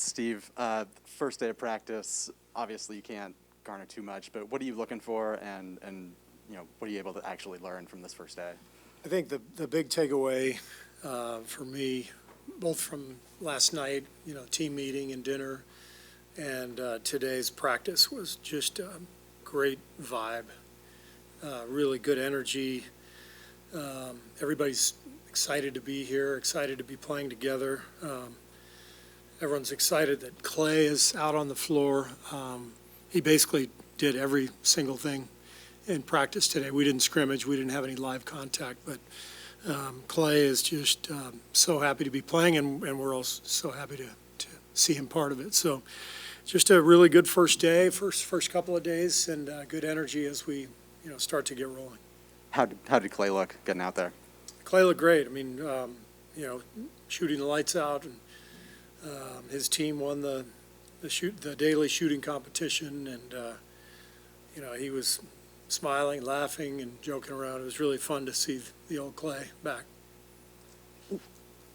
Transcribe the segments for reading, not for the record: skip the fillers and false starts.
Steve, first day of practice, obviously you can't garner too much, but what are you looking for and what are you able to actually learn from this first day? I think the big takeaway for me, both from last night, team meeting and dinner, and today's practice was just a great vibe, really good energy. Everybody's excited to be here, excited to be playing together. Everyone's excited that Clay is out on the floor. He basically did every single thing in practice today. We didn't scrimmage, we didn't have any live contact, but Clay is just so happy to be playing, and we're all so happy to see him part of it. So just a really good first day, first couple of days, and good energy as we start to get rolling. How did Clay look getting out there? Clay looked great. I mean, shooting the lights out, and his team won the daily shooting competition, and he was smiling, laughing, and joking around. It was really fun to see the old Clay back.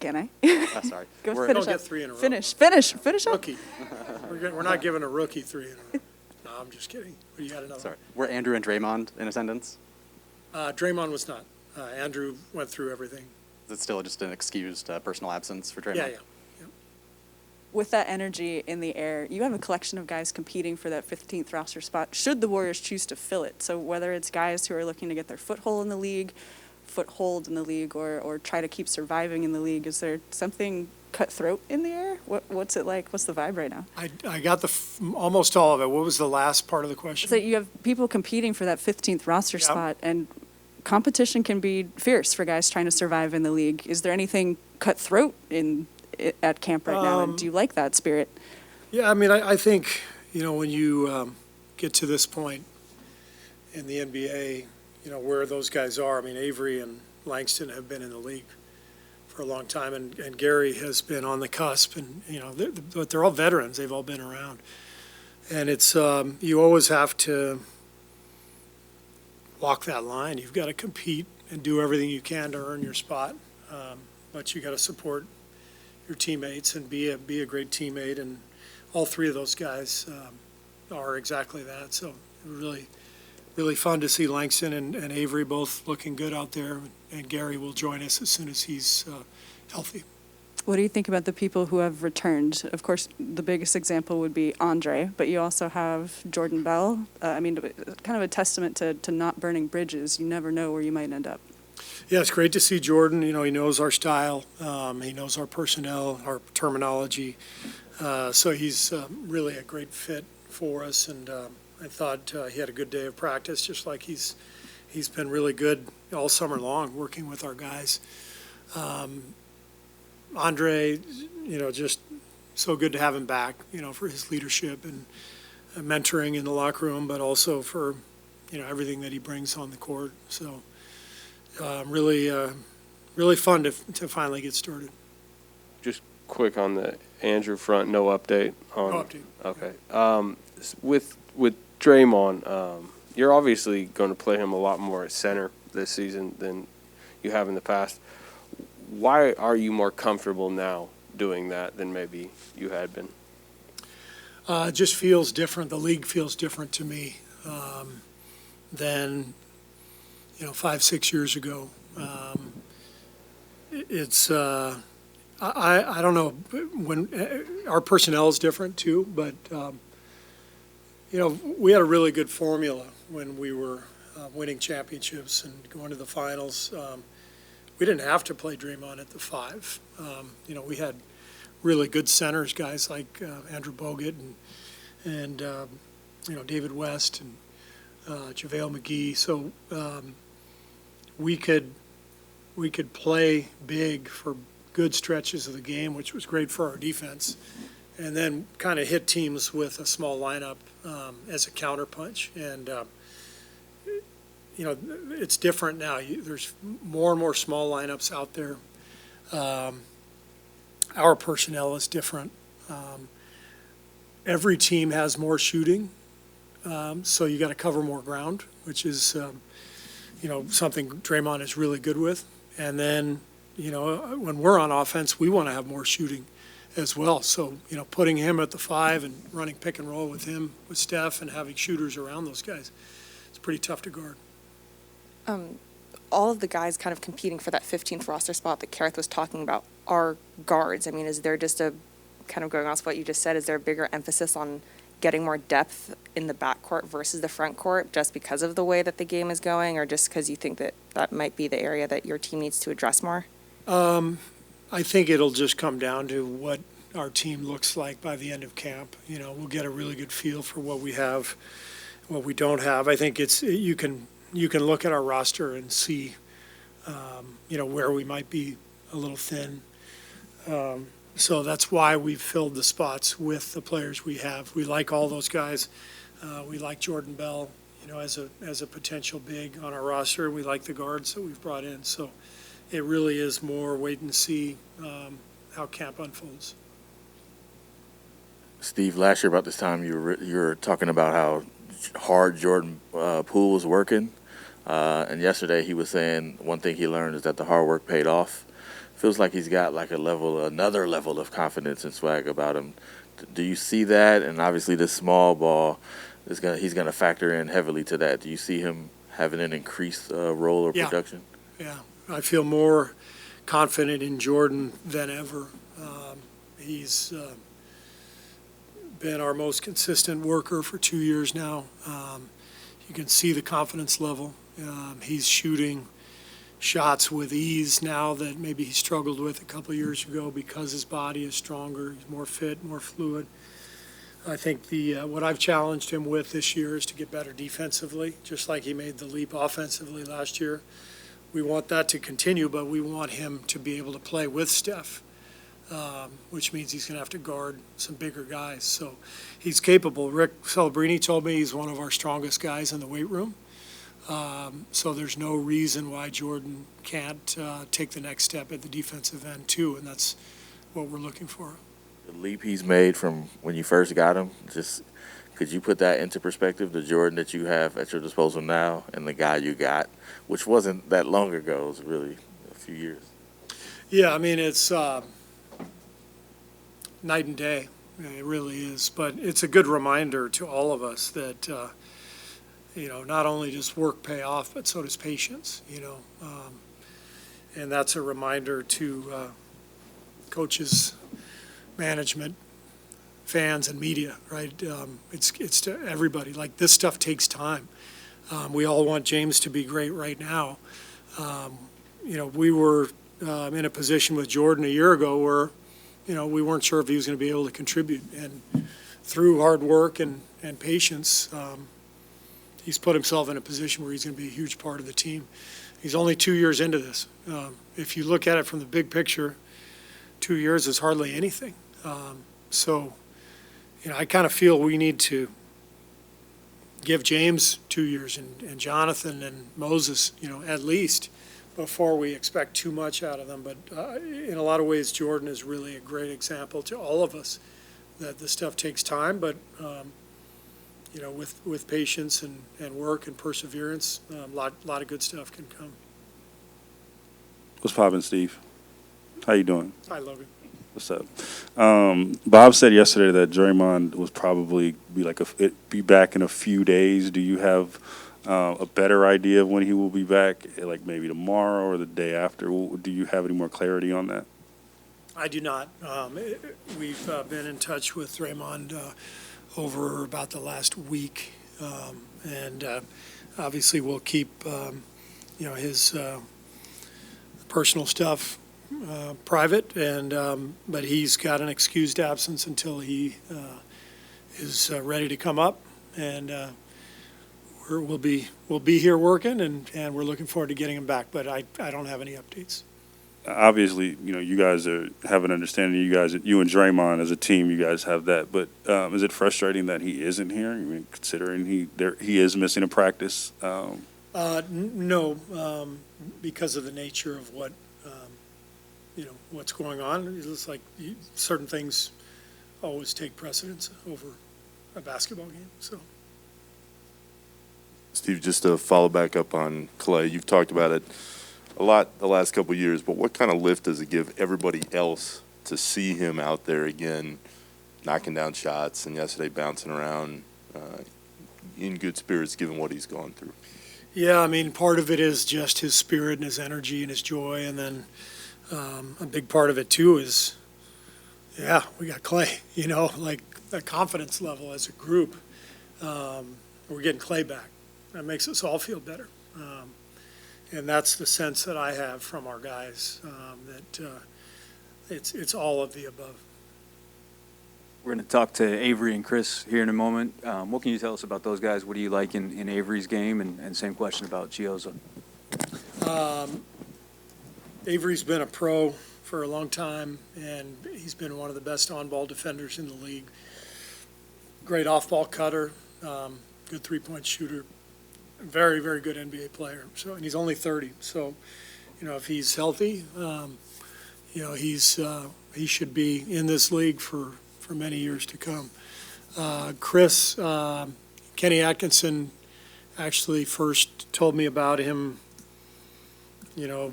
Can I? Sorry. Go We finish don't up. get 3 in a row. Finish up. Rookie. We're not giving a rookie 3 in a row. No, I'm just kidding. You got another Sorry. Were Andrew and Draymond in attendance? Draymond was not. Andrew went through everything. Is it still just an excused personal absence for Draymond? Yeah. With that energy in the air, you have a collection of guys competing for that 15th roster spot should the Warriors choose to fill it. So whether it's guys who are looking to get their foothold in the league, or try to keep surviving in the league, is there something cutthroat in the air? What's it like? What's the vibe right now? I got almost all of it. What was the last part of the question? So you have people competing for that 15th roster spot, and competition can be fierce for guys trying to survive in the league. Is there anything cutthroat at camp right now, and do you like that spirit? Yeah, I mean, I think, when you get to this point in the NBA, where those guys are. I mean, Avery and Langston have been in the league for a long time, and Gary has been on the cusp, and, but they're all veterans. They've all been around. And it's, you always have to walk that line. You've got to compete and do everything you can to earn your spot, but you got to support your teammates and be a great teammate, and all three of those guys are exactly that. So really fun to see Langston and Avery both looking good out there, and Gary will join us as soon as he's healthy. What do you think about the people who have returned? Of course, the biggest example would be Andre, but you also have Jordan Bell. Kind of a testament to not burning bridges. You never know where you might end up. Yeah, it's great to see Jordan. He knows our style. He knows our personnel, our terminology. So he's really a great fit for us. And I thought he had a good day of practice, just like he's been really good all summer long working with our guys. Andre, just so good to have him back, for his leadership and mentoring in the locker room, but also for, everything that he brings on the court. So really fun to finally get started. Just quick on the Andrew front, no update on. No update. Okay. With Draymond, you're obviously going to play him a lot more at center this season than you have in the past. Why are you more comfortable now doing that than maybe you had been? It just feels different. The league feels different to me than 5-6 years ago. It's I don't know when our personnel is different too, but we had a really good formula when we were winning championships and going to the finals. We didn't have to play Draymond at the 5. We had really good centers, guys like Andrew Bogut and David West and JaVale McGee. So we could play big for good stretches of the game, which was great for our defense, and then kind of hit teams with a small lineup as a counterpunch. And it's different now. There's more and more small lineups out there. Our personnel is different. Every team has more shooting, so you got to cover more ground, which is something Draymond is really good with. And then when we're on offense, we want to have more shooting as well. So, putting him at the 5 and running pick and roll with him, with Steph, and having shooters around those guys, it's pretty tough to guard. All of the guys kind of competing for that 15th roster spot that Kerr was talking about are guards. I mean, is there just a, kind of going off what you just said, is there a bigger emphasis on getting more depth in the backcourt versus the front court just because of the way that the game is going, or just because you think that that might be the area that your team needs to address more? I think it'll just come down to what our team looks like by the end of camp. We'll get a really good feel for what we have, what we don't have. I think you can look at our roster and see, where we might be a little thin. So that's why we've filled the spots with the players we have. We like all those guys. We like Jordan Bell, as a potential big on our roster. We like the guards that we've brought in. So it really is more wait and see how camp unfolds. Steve, last year about this time you were talking about how hard Jordan Poole was working, and yesterday he was saying one thing he learned is that the hard work paid off. Feels like he's got like another level of confidence and swag about him. Do you see that? And obviously this small ball he's gonna factor in heavily to that. Do you see him having an increased role or production? Yeah, I feel more confident in Jordan than ever. He's been our most consistent worker for 2 years now. You can see the confidence level. He's shooting shots with ease now that maybe he struggled with a couple of years ago because his body is stronger, he's more fit, more fluid. I think what I've challenged him with this year is to get better defensively, just like he made the leap offensively last year. We want that to continue, but we want him to be able to play with Steph, which means he's going to have to guard some bigger guys. So he's capable. Rick Celebrini told me he's one of our strongest guys in the weight room. So there's no reason why Jordan can't take the next step at the defensive end too, and that's what we're looking for. The leap he's made from when you first got him, just could you put that into perspective, the Jordan that you have at your disposal now and the guy you got, which wasn't that long ago, it was really a few years. Yeah, I mean, it's night and day. It really is. But it's a good reminder to all of us that, not only does work pay off, but so does patience, and that's a reminder to coaches, management, fans, and media, right? It's to everybody. Like, this stuff takes time. We all want James to be great right now. We were in a position with Jordan a year ago where, we weren't sure if he was going to be able to contribute. And through hard work and patience, he's put himself in a position where he's going to be a huge part of the team. He's only 2 years into this. If you look at it from the big picture, 2 years is hardly anything. So, I kind of feel we need to give James 2 years and Jonathan and Moses, at least, before we expect too much out of them. But in a lot of ways, Jordan is really a great example to all of us that this stuff takes time, but with patience and work and perseverance, a lot of good stuff can come. What's poppin', Steve? How you doing? Hi, Logan. What's up? Bob said yesterday that Draymond was probably be back in a few days. Do you have a better idea of when he will be back, like maybe tomorrow or the day after? Do you have any more clarity on that? I do not. We've been in touch with Draymond over about the last week, and obviously we'll keep his personal stuff private, and but he's got an excused absence until he is ready to come up, and we'll be here working, and we're looking forward to getting him back. But I don't have any updates. Obviously, you guys have an understanding. You and Draymond as a team, you guys have that. But is it frustrating that he isn't here? I mean, considering he is missing a practice. No, because of the nature of what what's going on. It's like certain things always take precedence over a basketball game. So. Steve, just to follow back up on Clay, you've talked about it a lot the last couple of years, but what kind of lift does it give everybody else to see him out there again, knocking down shots, and yesterday bouncing around in good spirits given what he's gone through. Yeah, I mean, part of it is just his spirit and his energy and his joy, and then a big part of it too is, yeah, we got Clay. Like that confidence level as a group. We're getting Clay back. That makes us all feel better, and that's the sense that I have from our guys, that it's all of the above. We're going to talk to Avery and Chris here in a moment. What can you tell us about those guys? What do you like in Avery's game? And same question about Gioza. Avery's been a pro for a long time, and he's been one of the best on-ball defenders in the league. Great off-ball cutter, good three-point shooter, very, very good NBA player. So, and he's only 30. So, if he's healthy, he should be in this league for many years to come. Chris, Kenny Atkinson actually first told me about him,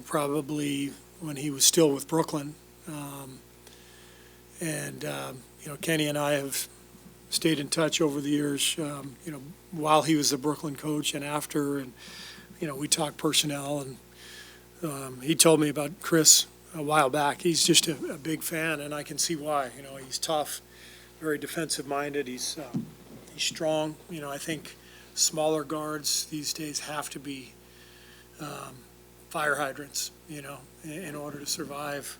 probably when he was still with Brooklyn. Kenny and I have stayed in touch over the years, while he was the Brooklyn coach and after, and, we talked personnel, and he told me about Chris a while back. He's just a big fan, and I can see why. He's tough, very defensive-minded. He's strong. I think smaller guards these days have to be fire hydrants, in order to survive.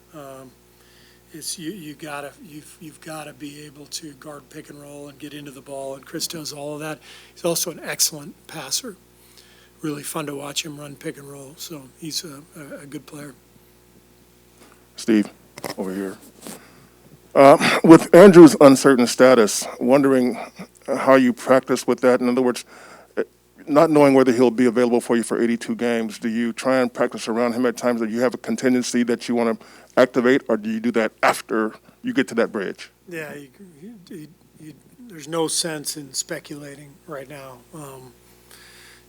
You've got to be able to guard pick and roll and get into the ball, and Chris does all of that. He's also an excellent passer. Really fun to watch him run pick and roll. So he's a good player. Steve, over here. With Andrew's uncertain status, wondering how you practice with that. In other words, not knowing whether he'll be available for you for 82 games, do you try and practice around him at times? Do you have a contingency that you want to activate, or do you do that after you get to that bridge? Yeah, there's no sense in speculating right now.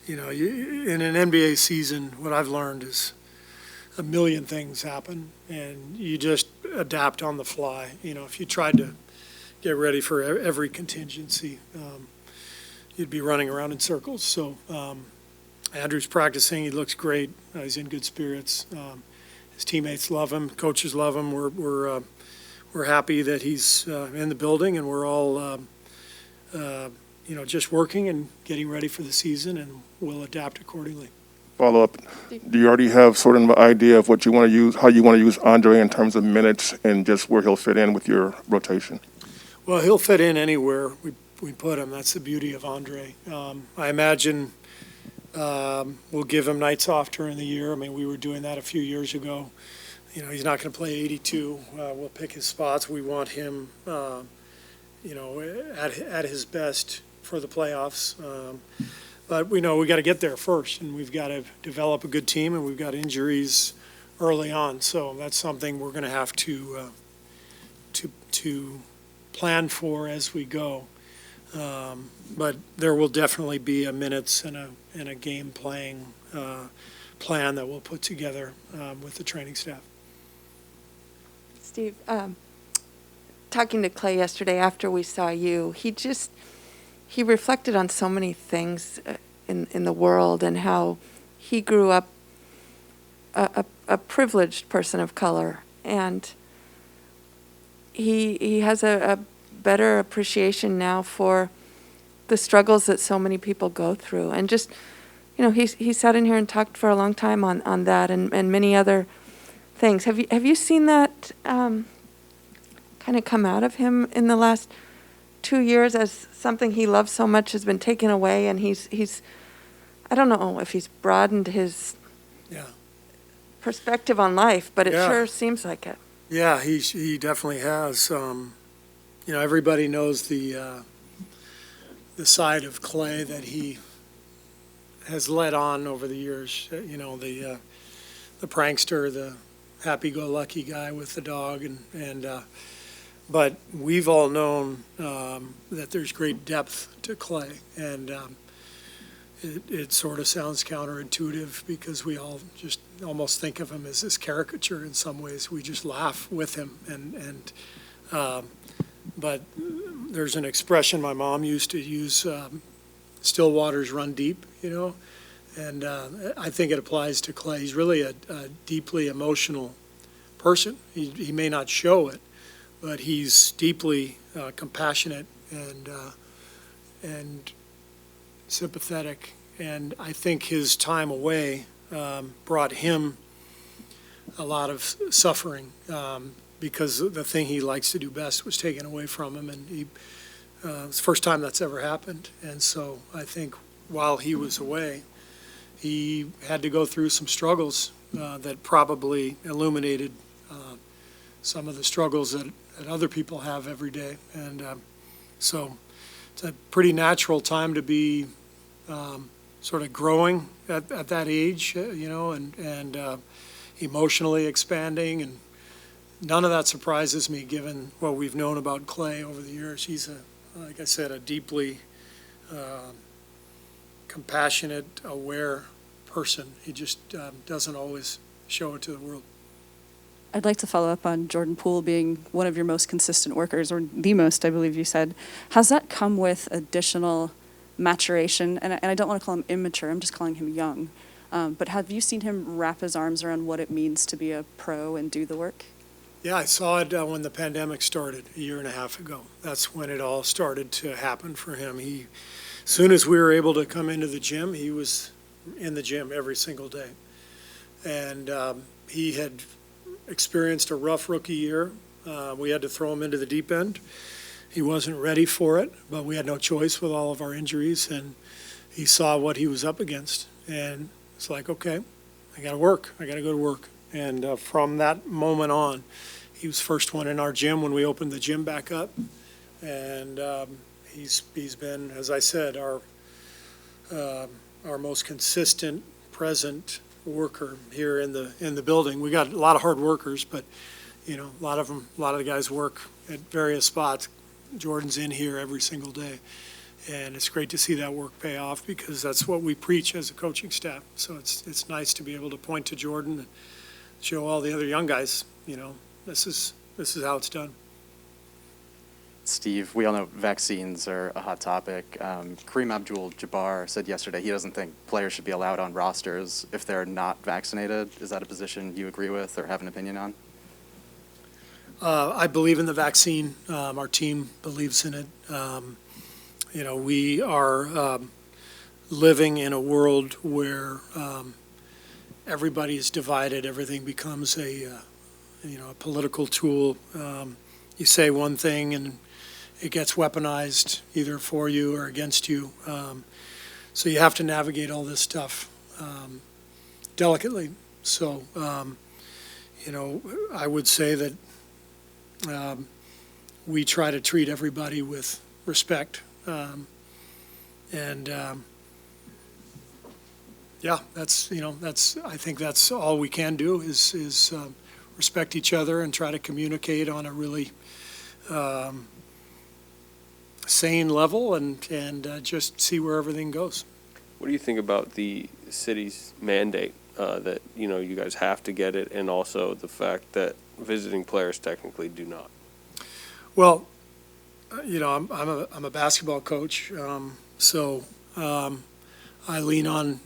In an NBA season, what I've learned is a million things happen, and you just adapt on the fly. If you tried to get ready for every contingency, you'd be running around in circles. So Andrew's practicing. He looks great. He's in good spirits. His teammates love him. Coaches love him. We're happy that he's in the building, and we're all just working and getting ready for the season, and we'll adapt accordingly. Follow up. Do you already have sort of an idea of what you want to use, how you want to use Andre in terms of minutes and just where he'll fit in with your rotation? Well, he'll fit in anywhere we put him. That's the beauty of Andre. I imagine we'll give him nights off during the year. I mean, we were doing that a few years ago. He's not going to play 82. We'll pick his spots. We want him, at his best for the playoffs. But we know we got to get there first, and we've got to develop a good team, and we've got injuries early on. So that's something we're going to have to plan for as we go. But there will definitely be a minutes and a game playing plan that we'll put together with the training staff. Steve, talking to Clay yesterday after we saw you, he reflected on so many things in the world and how he grew up a privileged person of color, and he has a better appreciation now for the struggles that so many people go through, and just he sat in here and talked for a long time on that and many other things. Have you seen that kind of come out of him in the last 2 years, as something he loves so much has been taken away, and he's I don't know if he's broadened his perspective on life, but it sure seems like it. Yeah, he definitely has. Everybody knows the side of Clay that he has led on over the years. The prankster, the happy-go-lucky guy with the dog, but we've all known that there's great depth to Clay, and it sort of sounds counterintuitive because we all just almost think of him as this caricature in some ways. We just laugh with him, but there's an expression my mom used to use, still waters run deep, and I think it applies to Clay. He's really a deeply emotional person. He may not show it, but he's deeply compassionate and sympathetic, and I think his time away brought him a lot of suffering because the thing he likes to do best was taken away from him, and it's the first time that's ever happened. And so I think while he was away, he had to go through some struggles that probably illuminated some of the struggles that other people have every day. And so it's a pretty natural time to be sort of growing at that age, and emotionally expanding. And none of that surprises me given what we've known about Clay over the years. He's, like I said, a deeply compassionate, aware person. He just doesn't always show it to the world. I'd like to follow up on Jordan Poole being one of your most consistent workers, or the most, I believe you said. Has that come with additional maturation? And I don't want to call him immature, I'm just calling him young. But have you seen him wrap his arms around what it means to be a pro and do the work? Yeah, I saw it when the pandemic started a year and a half ago. That's when it all started to happen for him. As soon as we were able to come into the gym, he was in the gym every single day. And he had experienced a rough rookie year. We had to throw him into the deep end. He wasn't ready for it, but we had no choice with all of our injuries, and he saw what he was up against. And it's like, okay, I got to work. I got to go to work. And from that moment on, he was first one in our gym when we opened the gym back up. And he's been, as I said, our most consistent, present worker here in the building. We got a lot of hard workers, but a lot of the guys work at various spots. Jordan's in here every single day, and it's great to see that work pay off because that's what we preach as a coaching staff. So it's nice to be able to point to Jordan and show all the other young guys, this is how it's done. Steve, we all know vaccines are a hot topic. Kareem Abdul-Jabbar said yesterday he doesn't think players should be allowed on rosters if they're not vaccinated. Is that a position you agree with or have an opinion on? I believe in the vaccine. Our team believes in it. We are living in a world where everybody is divided. Everything becomes a political tool. You say one thing and it gets weaponized either for you or against you. So you have to navigate all this stuff delicately. So, I would say that we try to treat everybody with respect. Yeah, I think that's all we can do is respect each other and try to communicate on a really sane level and just see where everything goes. What do you think about the city's mandate that you guys have to get it, and also the fact that visiting players technically do not? Well, I'm a basketball coach, so I lean on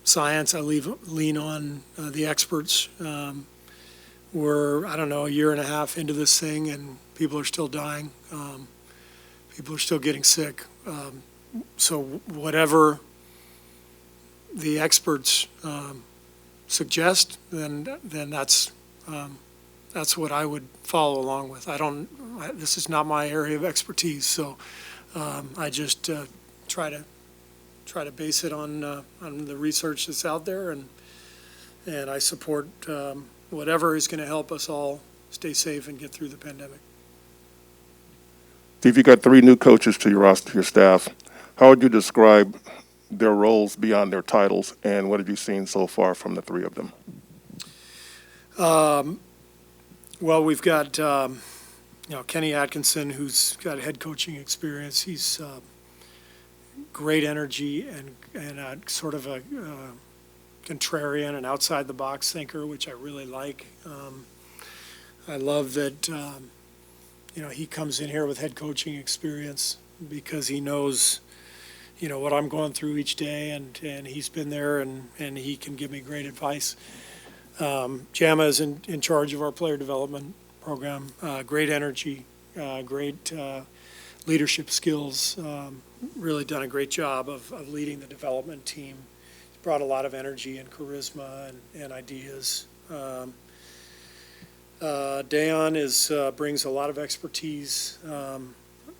science. I lean on the experts. We're, a year and a half into this thing, and people are still dying. People are still getting sick. So whatever the experts suggest, then that's what I would follow along with. This is not my area of expertise, so I just try to base it on the research that's out there, and I support whatever is going to help us all stay safe and get through the pandemic. Steve, you got 3 new coaches to your roster, your staff. How would you describe their roles beyond their titles, and what have you seen so far from the 3 of them? Well, we've got Kenny Atkinson, who's got head coaching experience. He's great energy and a sort of a contrarian and outside the box thinker, which I really like. I love that he comes in here with head coaching experience because he knows what I'm going through each day, and he's been there and he can give me great advice. Jama is in charge of our player development program. Great energy, great leadership skills. Really done a great job of leading the development team. He's brought a lot of energy and charisma and ideas. Dayon brings a lot of expertise, a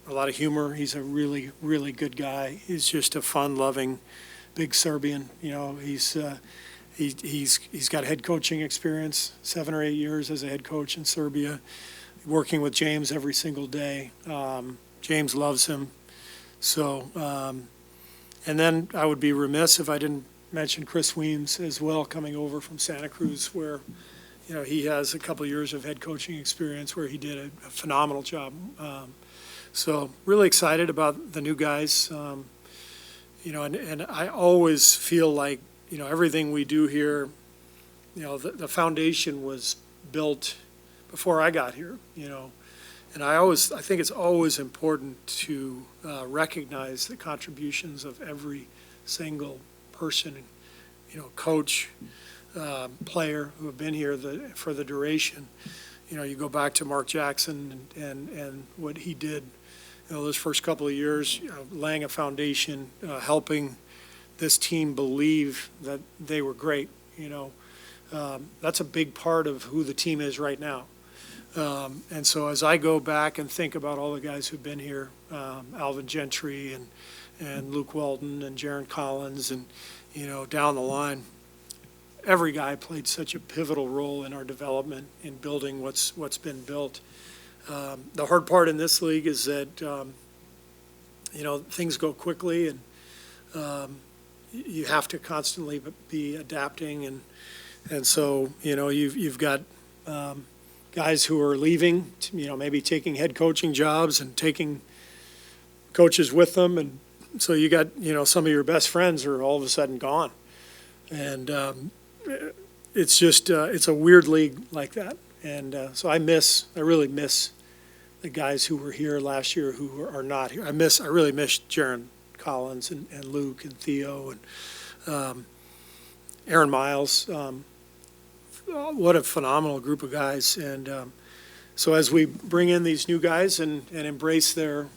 lot of humor. He's a really, really good guy. He's just a fun-loving, big Serbian. He's got head coaching experience, 7 or 8 years as a head coach in Serbia, working with James every single day. James loves him. So, and then I would be remiss if I didn't mention Chris Weems as well, coming over from Santa Cruz, where he has a couple years of head coaching experience where he did a phenomenal job. So really excited about the new guys. And I always feel like, everything we do here, the foundation was built before I got here, And I think it's always important to recognize the contributions of every single person, coach, player who have been here for the duration. You go back to Mark Jackson and what he did, those first couple of years, laying a foundation, helping this team believe that they were great. That's a big part of who the team is right now. And so as I go back and think about all the guys who've been here, Alvin Gentry and Luke Walton and Jaron Collins and, down the line, every guy played such a pivotal role in our development in building what's been built. The hard part in this league is that, things go quickly and you have to constantly be adapting. And so, you've got guys who are leaving, maybe taking head coaching jobs and taking coaches with them. And so you got, some of your best friends are all of a sudden gone. And it's just, it's a weird league like that. And so I really miss the guys who were here last year who are not here. I really miss Jaron Collins and Luke and Theo and Aaron Miles. What a phenomenal group of guys. And so as we bring in these new guys and embrace their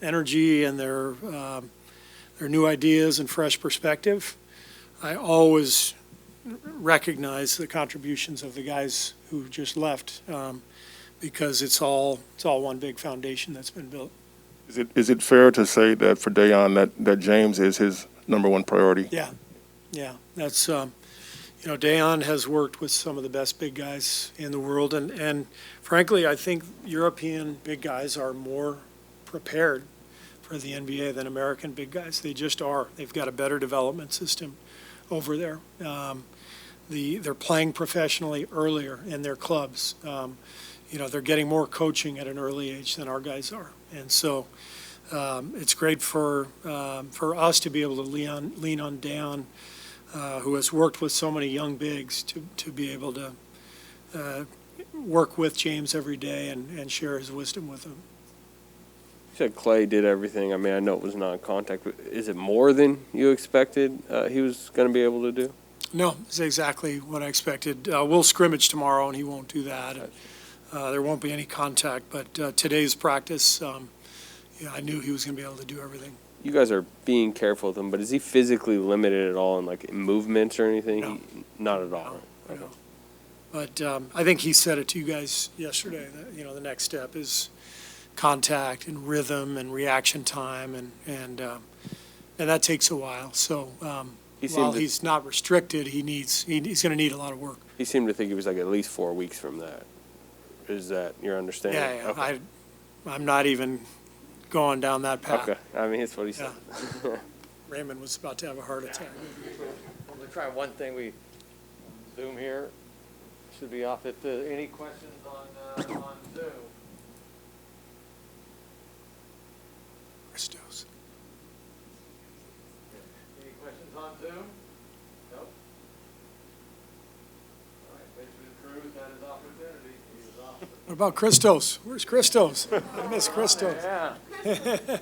energy and their new ideas and fresh perspective, I always recognize the contributions of the guys who just left, because it's all one big foundation that's been built. Is it fair to say that for Dayon that James is his number one priority? Yeah. That's Dayon has worked with some of the best big guys in the world, and frankly, I think European big guys are more prepared for the NBA than American big guys. They just are. They've got a better development system over there. They're playing professionally earlier in their clubs. They're getting more coaching at an early age than our guys are, and so it's great for us to be able to lean on Dayon, who has worked with so many young bigs, to be able to work with James every day and share his wisdom with him. You said Clay did everything. I mean, I know it was non-contact, but is it more than you expected he was going to be able to do? No, it's exactly what I expected. We'll scrimmage tomorrow, and he won't do that. And, there won't be any contact, but today's practice, I knew he was going to be able to do everything. You guys are being careful with him, but is he physically limited at all in movements or anything? No. Not at all. No. Okay. But I think he said it to you guys yesterday that the next step is contact and rhythm and reaction time, and that takes a while. So while he's not restricted, he's going to need a lot of work. He seemed to think it was at least 4 weeks from that. Is that your understanding? Yeah. Okay. I'm not even going down that path. Okay. I mean, that's what he said. Yeah. Raymond was about to have a heart attack. We're trying one thing. We Zoom here should be off. If any questions on Zoom. Christos. on Zoom? Nope. All right, Benjamin Cruz had his opportunity. He was off. What about Christos? Where's Christos? I miss Christos. Yeah.